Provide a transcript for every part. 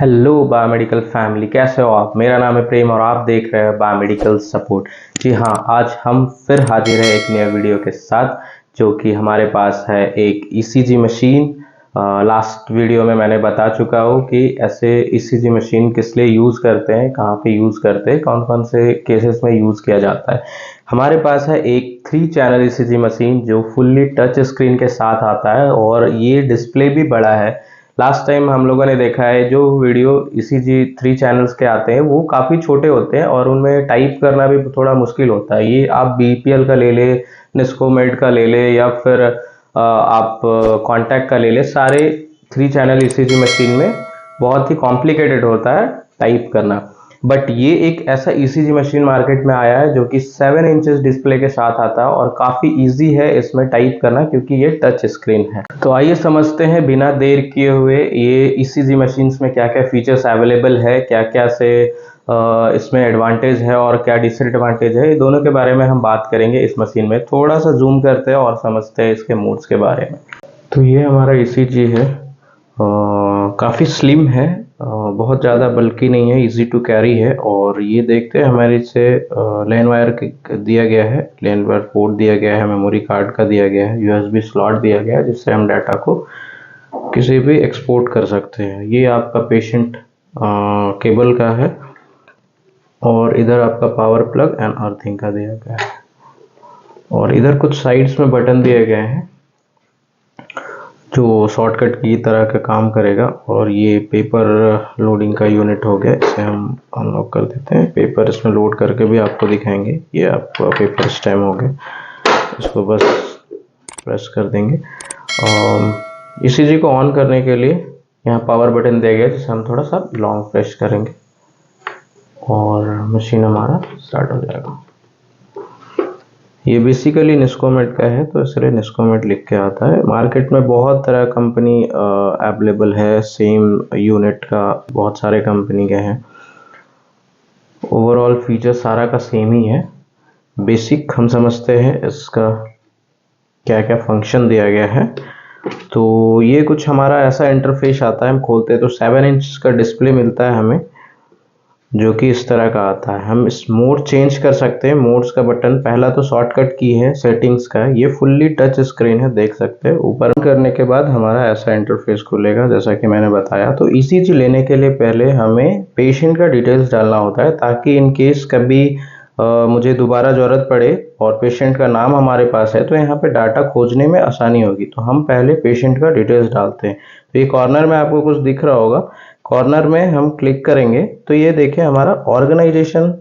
Hello biomedical family, कैसे हो आप। मेरा नाम है प्रेम और आप देख रहे हैं बायोमेडिकल सपोर्ट। जी हाँ, आज हम फिर हाजिर हैं एक नया वीडियो के साथ, जो कि हमारे पास है एक ईसीजी मशीन। लास्ट वीडियो में मैंने बता चुका हूँ कि ऐसे ईसीजी मशीन किस लिए यूज़ करते हैं, कहाँ पे यूज़ करते हैं, कौन कौन से केसेस में यूज़ किया जाता है। हमारे पास है एक 3 चैनल ईसीजी मशीन जो फुल्ली टच स्क्रीन के साथ आता है और ये डिस्प्ले भी बड़ा है। लास्ट टाइम हम लोगों ने देखा है जो वीडियो ईसीजी 3 चैनल्स के आते हैं वो काफ़ी छोटे होते हैं और उनमें टाइप करना भी थोड़ा मुश्किल होता है। ये आप बीपीएल का ले ले, निस्कोमेड का ले ले या फिर आप कॉन्टैक्ट का ले ले, सारे 3 चैनल ईसीजी मशीन में बहुत ही कॉम्प्लिकेटेड होता है टाइप करना। बट ये एक ऐसा ईसीजी मशीन मार्केट में आया है जो कि 7 इंचेस डिस्प्ले के साथ आता है और काफ़ी इजी है इसमें टाइप करना, क्योंकि ये टच स्क्रीन है। तो आइए समझते हैं बिना देर किए हुए ये ईसीजी मशीन्स में क्या क्या फीचर्स अवेलेबल है, क्या क्या से इसमें एडवांटेज है और क्या डिसएडवांटेज है। ये दोनों के बारे में हम बात करेंगे इस मशीन में। थोड़ा सा जूम करते हैं और समझते हैं इसके मोड्स के बारे में। तो ये हमारा ईसीजी है, काफ़ी स्लिम है, बहुत ज़्यादा बल्कि नहीं है, इजी टू कैरी है। और ये देखते हैं हमारे से लैन वायर दिया गया है, लैन वायर पोर्ट दिया गया है, मेमोरी कार्ड का दिया गया है, यूएसबी स्लॉट दिया गया है जिससे हम डाटा को किसी भी एक्सपोर्ट कर सकते हैं। ये आपका पेशेंट केबल का है और इधर आपका पावर प्लग एंड अर्थिंग का दिया गया है। और इधर कुछ साइड्स में बटन दिए गए हैं जो शॉर्टकट की तरह का काम करेगा। और ये पेपर लोडिंग का यूनिट हो गया, इसे हम अनलॉक कर देते हैं। पेपर इसमें लोड करके भी आपको दिखाएंगे। ये आपका पेपर स्टैम्प हो गया, इसको बस प्रेस कर देंगे। और ईसीजी को ऑन करने के लिए यहाँ पावर बटन दिया गया है, जिसे हम थोड़ा सा लॉन्ग प्रेस करेंगे और मशीन हमारा स्टार्ट हो जाएगा। ये बेसिकली निस्कोमेड का है तो इसलिए निस्कोमेड लिख के आता है। मार्केट में बहुत तरह कंपनी अवेलेबल है, सेम यूनिट का बहुत सारे कंपनी के हैं। ओवरऑल फीचर सारा का सेम ही है। बेसिक हम समझते हैं इसका क्या क्या फंक्शन दिया गया है। तो ये कुछ हमारा ऐसा इंटरफेस आता है, हम खोलते हैं तो 7 इंच का डिस्प्ले मिलता है हमें, जो कि इस तरह का आता है। हम इस मोड चेंज कर सकते हैं। मोड्स का बटन पहला तो शॉर्टकट की है, सेटिंग्स का है। ये फुल्ली टच स्क्रीन है, देख सकते हैं। ऊपर करने के बाद हमारा ऐसा इंटरफेस खुलेगा जैसा कि मैंने बताया। तो ईसीजी लेने के लिए पहले हमें पेशेंट का डिटेल्स डालना होता है, ताकि इन केस कभी मुझे दोबारा ज़रूरत पड़े और पेशेंट का नाम हमारे पास है तो यहाँ पे डाटा खोजने में आसानी होगी। तो हम पहले पेशेंट का डिटेल्स डालते हैं। तो ये कॉर्नर में आपको कुछ दिख रहा होगा, कॉर्नर में हम क्लिक करेंगे तो ये देखें हमारा ऑर्गेनाइजेशन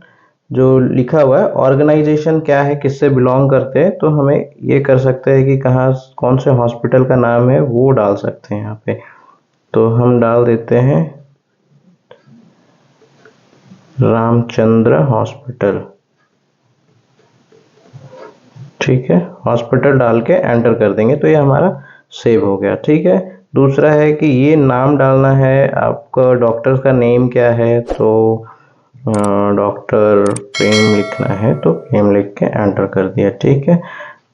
जो लिखा हुआ है। ऑर्गेनाइजेशन क्या है, किससे बिलोंग करते हैं, तो हमें ये कर सकते हैं कि कहाँ कौन से हॉस्पिटल का नाम है वो डाल सकते हैं यहाँ पे। तो हम डाल देते हैं रामचंद्र हॉस्पिटल, ठीक है। हॉस्पिटल डाल के एंटर कर देंगे तो ये हमारा सेव हो गया, ठीक है। दूसरा है कि ये नाम डालना है आपका, डॉक्टर का नेम क्या है, तो डॉक्टर प्रेम लिखना है तो प्रेम लिख के एंटर कर दिया, ठीक है।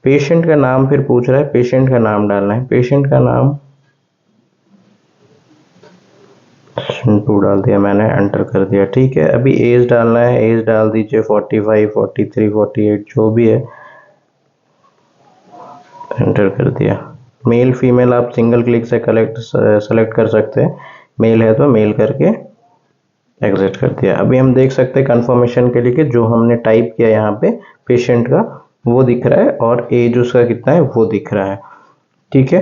पेशेंट का नाम फिर पूछ रहा है, पेशेंट का नाम डालना है। पेशेंट का नाम टू डाल दिया मैंने, एंटर कर दिया, ठीक है। अभी एज डालना है, एज डाल दीजिए 45, 43, 48 जो भी है, एंटर कर दिया। मेल फीमेल आप सिंगल क्लिक से सेलेक्ट कर सकते हैं। मेल है तो मेल करके एग्जिट कर दिया। अभी हम देख सकते हैं कंफर्मेशन के लिए कि जो हमने टाइप किया यहाँ पे पेशेंट का वो दिख रहा है और एज उसका कितना है वो दिख रहा है, ठीक है।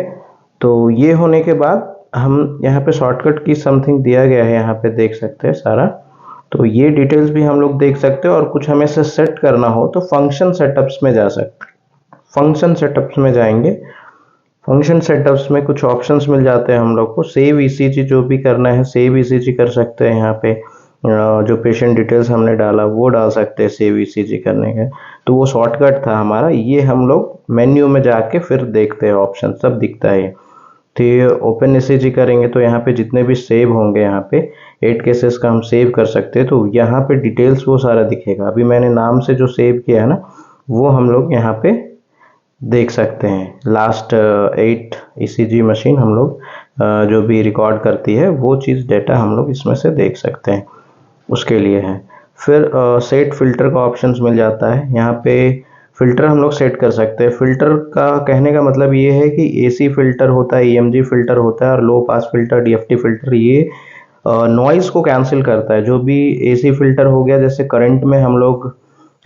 तो ये होने के बाद हम यहाँ पे शॉर्टकट की समथिंग दिया गया है, यहाँ पे देख सकते हैं सारा। तो ये डिटेल्स भी हम लोग देख सकते हैं। और कुछ हमें से सेट करना हो तो फंक्शन सेटअप्स में जा सकते हैं। फंक्शन सेटअप्स में जाएंगे, फंक्शन सेटअप्स में कुछ ऑप्शंस मिल जाते हैं हम लोग को। सेव ईसीजी जो भी करना है सेव ईसीजी कर सकते हैं। यहाँ पे जो पेशेंट डिटेल्स हमने डाला वो डाल सकते हैं सेव ईसीजी करने के। तो वो शॉर्टकट था हमारा। ये हम लोग मेन्यू में जाके फिर देखते हैं, ऑप्शन सब दिखता है। तो ये ओपन ईसीजी करेंगे तो यहाँ पे जितने भी सेव होंगे, यहाँ पे 8 केसेस का हम सेव कर सकते हैं। तो यहाँ पे डिटेल्स वो सारा दिखेगा। अभी मैंने नाम से जो सेव किया है ना वो हम लोग यहाँ पे देख सकते हैं। लास्ट 8 ईसीजी मशीन हम लोग जो भी रिकॉर्ड करती है वो चीज़ डेटा हम लोग इसमें से देख सकते हैं, उसके लिए है। फिर सेट फिल्टर का ऑप्शंस मिल जाता है। यहाँ पे फ़िल्टर हम लोग सेट कर सकते हैं। फ़िल्टर का कहने का मतलब ये है कि एसी फ़िल्टर होता है, ईएमजी फ़िल्टर होता है और लो पास फ़िल्टर, डीएफटी फ़िल्टर, ये नॉइज़ को कैंसिल करता है। जो भी एसी फ़िल्टर हो गया, जैसे करंट में हम लोग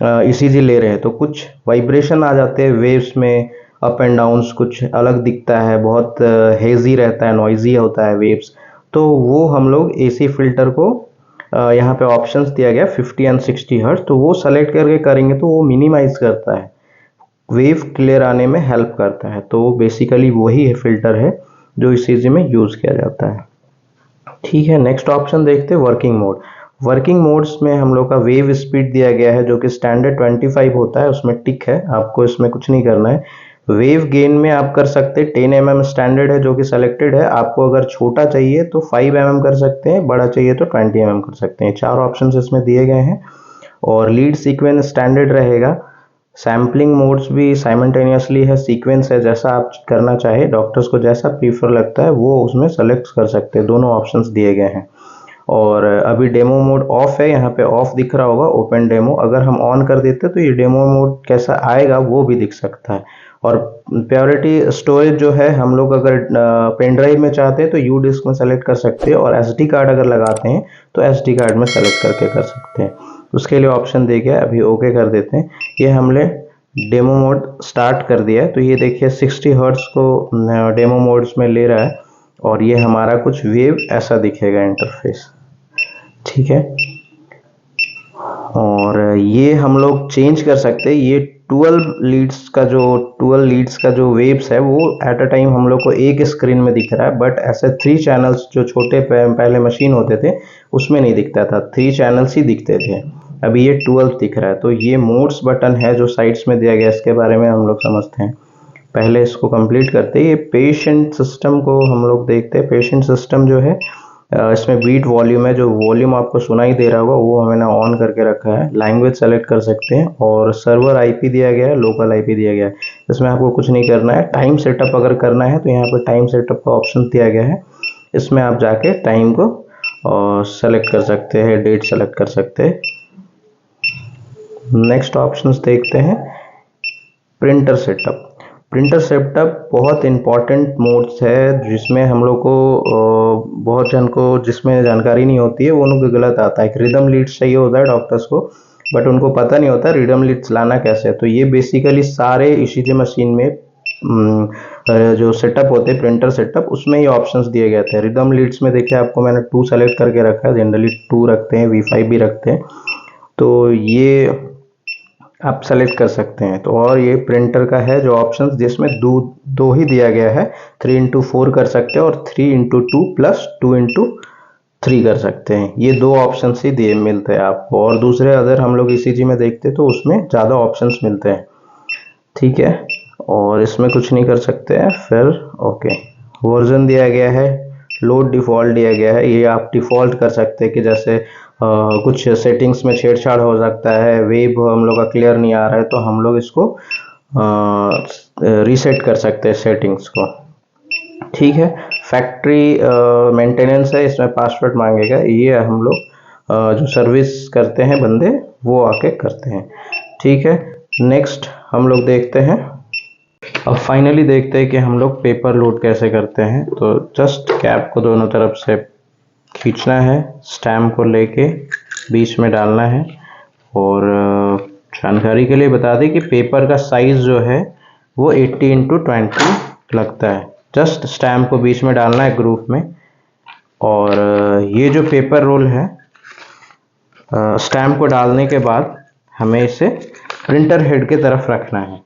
ईसीजी ले रहे हैं तो कुछ वाइब्रेशन आ जाते हैं वेव्स में, अप एंड डाउन्स कुछ अलग दिखता है, बहुत हेज़ी रहता है, नॉइज़ी होता है वेव्स। तो वो हम लोग एसी फ़िल्टर को यहाँ पे ऑप्शंस दिया गया 50 एंड 60 हर्ट्ज, तो वो सेलेक्ट करके करेंगे तो वो मिनिमाइज करता है, वेव क्लियर आने में हेल्प करता है। तो बेसिकली वही फ़िल्टर है जो ईसीजी में यूज़ किया जाता है। ठीक है, नेक्स्ट ऑप्शन देखते हैं वर्किंग मोड। वर्किंग मोड्स में हम लोग का वेव स्पीड दिया गया है जो कि स्टैंडर्ड 25 होता है, उसमें टिक है, आपको इसमें कुछ नहीं करना है। वेव गेन में आप कर सकते हैं 10 mm स्टैंडर्ड है जो कि सेलेक्टेड है। आपको अगर छोटा चाहिए तो 5 mm कर सकते हैं, बड़ा चाहिए तो 20 mm कर सकते हैं। 4 ऑप्शंस इसमें दिए गए हैं। और लीड सीक्वेंस स्टैंडर्ड रहेगा। सैम्पलिंग मोड्स भी साइमल्टेनियसली है, सीक्वेंस है, जैसा आप करना चाहे, डॉक्टर्स को जैसा प्रीफर लगता है वो उसमें सेलेक्ट कर सकते हैं। दोनों ऑप्शंस दिए गए हैं। और अभी डेमो मोड ऑफ है, यहाँ पे ऑफ दिख रहा होगा, ओपन डेमो। अगर हम ऑन कर देते तो ये डेमो मोड कैसा आएगा वो भी दिख सकता है। और प्रायोरिटी स्टोरेज जो है, हम लोग अगर पेन ड्राइव में चाहते हैं तो यू डिस्क में सेलेक्ट कर सकते हैं, और एसडी कार्ड अगर लगाते हैं तो एसडी कार्ड में सेलेक्ट करके कर सकते हैं। उसके लिए ऑप्शन दे गया, अभी ओके कर देते हैं। ये हमने डेमो मोड स्टार्ट कर दिया है, तो ये देखिए 60 हर्ट्ज को डेमो मोड्स में ले रहा है, और ये हमारा कुछ वेव ऐसा दिखेगा इंटरफेस। ठीक है, और ये हम लोग चेंज कर सकते हैं। ये 12 लीड्स का जो वेव्स है वो एट अ टाइम हम लोग को एक स्क्रीन में दिख रहा है, बट ऐसे 3 चैनल्स जो छोटे पहले मशीन होते थे उसमें नहीं दिखता था, 3 चैनल्स ही दिखते थे। अभी ये 12 दिख रहा है। तो ये मोड्स बटन है जो साइड्स में दिया गया, इसके बारे में हम लोग समझते हैं। पहले इसको कंप्लीट करते हैं। ये पेशेंट सिस्टम को हम लोग देखते हैं। पेशेंट सिस्टम जो है, इसमें बीट वॉल्यूम है, जो वॉल्यूम आपको सुनाई दे रहा होगा वो मैंने ऑन करके रखा है। लैंग्वेज सेलेक्ट कर सकते हैं, और सर्वर आईपी दिया गया है, लोकल आईपी दिया गया है। इसमें आपको कुछ नहीं करना है। टाइम सेटअप अगर करना है तो यहाँ पर टाइम सेटअप का ऑप्शन दिया गया है, इसमें आप जाके टाइम को सेलेक्ट कर सकते हैं, डेट सेलेक्ट कर सकते हैं। नेक्स्ट ऑप्शंस देखते हैं। Printer setup. प्रिंटर सेटअप बहुत इंपॉर्टेंट मोड्स है, जिसमें हम लोग को बहुत जन को जिसमें जानकारी नहीं होती है वो उनको गलत आता है। रिदम लीड्स चाहिए होता है डॉक्टर्स को, बट उनको पता नहीं होता रिदम लीड्स लाना कैसे है। तो ये बेसिकली सारे ईसीजी मशीन में जो सेटअप होते हैं, प्रिंटर सेटअप, उसमें ही ऑप्शंस दिए गए थे। रिदम लीड्स में देखिए आपको मैंने 2 सेलेक्ट करके रखा है, जनरली 2 रखते हैं, V5 भी रखते हैं, तो ये आप सेलेक्ट कर सकते हैं। तो और ये प्रिंटर का है जो ऑप्शंस, जिसमें दो ही दिया गया है, 3x4 कर सकते हैं और 3x2 प्लस 2x3 कर सकते हैं। ये 2 ऑप्शंस ही दिए मिलते हैं आपको, और दूसरे अगर हम लोग ईसीजी में देखते तो उसमें ज़्यादा ऑप्शंस मिलते हैं। ठीक है, और इसमें कुछ नहीं कर सकते हैं। फिर ओके, वर्जन दिया गया है, लोड डिफ़ॉल्ट दिया गया है। ये आप डिफ़ॉल्ट कर सकते हैं कि जैसे कुछ सेटिंग्स में छेड़छाड़ हो सकता है, वेव हम लोग का क्लियर नहीं आ रहा है, तो हम लोग इसको रीसेट कर सकते हैं सेटिंग्स को। ठीक है, फैक्ट्री मेंटेनेंस है, इसमें पासवर्ड मांगेगा। ये हम लोग जो सर्विस करते हैं बंदे वो आके करते हैं। ठीक है, नेक्स्ट हम लोग देखते हैं। अब फाइनली देखते हैं कि हम लोग पेपर लोड कैसे करते हैं। तो जस्ट कैप को दोनों तरफ से खींचना है, स्टैम्प को लेके बीच में डालना है। और जानकारी के लिए बता दें कि पेपर का साइज़ जो है वो 80x20 लगता है। जस्ट स्टैम्प को बीच में डालना है ग्रुप में। और ये जो पेपर रोल है, स्टैम्प को डालने के बाद हमें इसे प्रिंटर हेड की तरफ रखना है।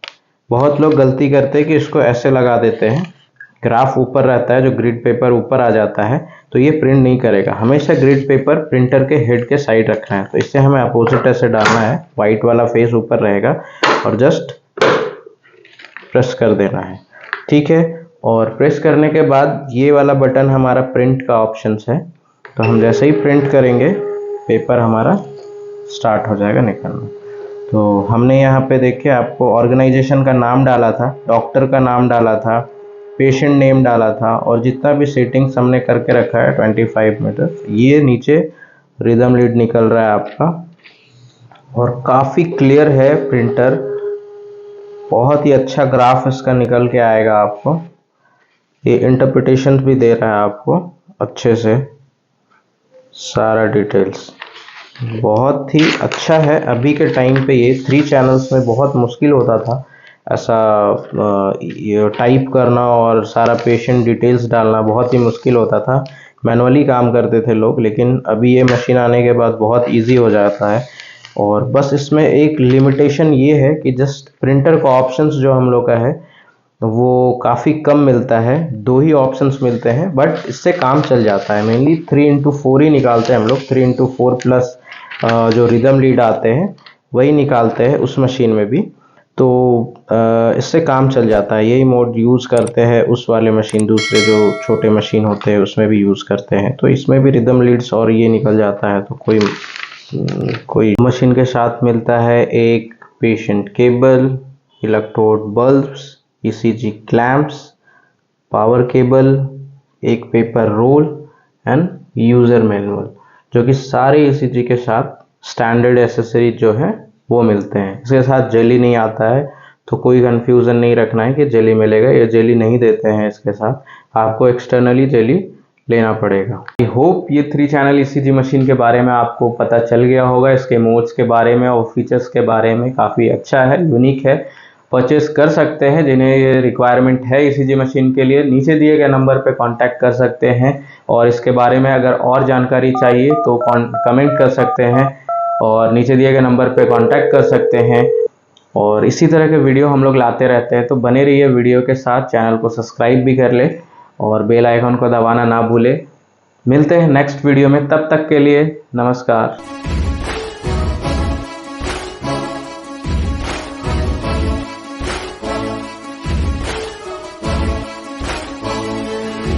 बहुत लोग गलती करते हैं कि इसको ऐसे लगा देते हैं, ग्राफ ऊपर रहता है, जो ग्रिड पेपर ऊपर आ जाता है, तो ये प्रिंट नहीं करेगा। हमेशा ग्रिड पेपर प्रिंटर के हेड के साइड रखना है। तो इससे हमें अपोजिट ऐसे डालना है, वाइट वाला फेस ऊपर रहेगा, और जस्ट प्रेस कर देना है। ठीक है, और प्रेस करने के बाद ये वाला बटन हमारा प्रिंट का ऑप्शन है। तो हम जैसे ही प्रिंट करेंगे पेपर हमारा स्टार्ट हो जाएगा निकलना। तो हमने यहाँ पे देखिए आपको ऑर्गेनाइजेशन का नाम डाला था, डॉक्टर का नाम डाला था, पेशेंट नेम डाला था और जितना भी सेटिंग्स हमने करके रखा है 25 मीटर, ये नीचे रिदम लीड निकल रहा है आपका और काफ़ी क्लियर है प्रिंटर, बहुत ही अच्छा ग्राफ इसका निकल के आएगा आपको। ये इंटरप्रिटेशन भी दे रहा है आपको अच्छे से, सारा डिटेल्स बहुत ही अच्छा है। अभी के टाइम पे ये 3 चैनल्स में बहुत मुश्किल होता था ऐसा ये टाइप करना और सारा पेशेंट डिटेल्स डालना बहुत ही मुश्किल होता था, मैनुअली काम करते थे लोग। लेकिन अभी ये मशीन आने के बाद बहुत इजी हो जाता है। और बस इसमें एक लिमिटेशन ये है कि जस्ट प्रिंटर का ऑप्शंस जो हम लोग का है वो काफ़ी कम मिलता है, 2 ही ऑप्शंस मिलते हैं, बट इससे काम चल जाता है। मेनली 3x4 ही निकालते हैं हम लोग, 3x4 प्लस जो रिदम लीड आते हैं वही निकालते हैं उस मशीन में भी, तो इससे काम चल जाता है। यही मोड यूज़ करते हैं उस वाले मशीन, दूसरे जो छोटे मशीन होते हैं उसमें भी यूज़ करते हैं, तो इसमें भी रिदम लीड्स और ये निकल जाता है। तो कोई मशीन के साथ मिलता है एक patient cable, electrode bulbs, ECG clamps, power cable, एक paper roll and user manual, जो कि सारे ECG के साथ स्टैंडर्ड एसेसरीज जो है वो मिलते हैं। इसके साथ जेली नहीं आता है, तो कोई कंफ्यूजन नहीं रखना है कि जेली मिलेगा, ये जेली नहीं देते हैं इसके साथ, आपको एक्सटर्नली जेली लेना पड़ेगा। आई होप ये 3 चैनल ECG मशीन के बारे में आपको पता चल गया होगा, इसके मोड्स के बारे में और फीचर्स के बारे में। काफ़ी अच्छा है, यूनिक है, परचेस कर सकते हैं जिन्हें ये रिक्वायरमेंट है ECG मशीन के लिए। नीचे दिए गए नंबर पे कांटेक्ट कर सकते हैं और इसके बारे में अगर और जानकारी चाहिए तो कमेंट कर सकते हैं और नीचे दिए गए नंबर पे कांटेक्ट कर सकते हैं। और इसी तरह के वीडियो हम लोग लाते रहते हैं, तो बने रहिए वीडियो के साथ, चैनल को सब्सक्राइब भी कर ले और बेल आइकन को दबाना ना भूले। मिलते हैं नेक्स्ट वीडियो में, तब तक के लिए नमस्कार।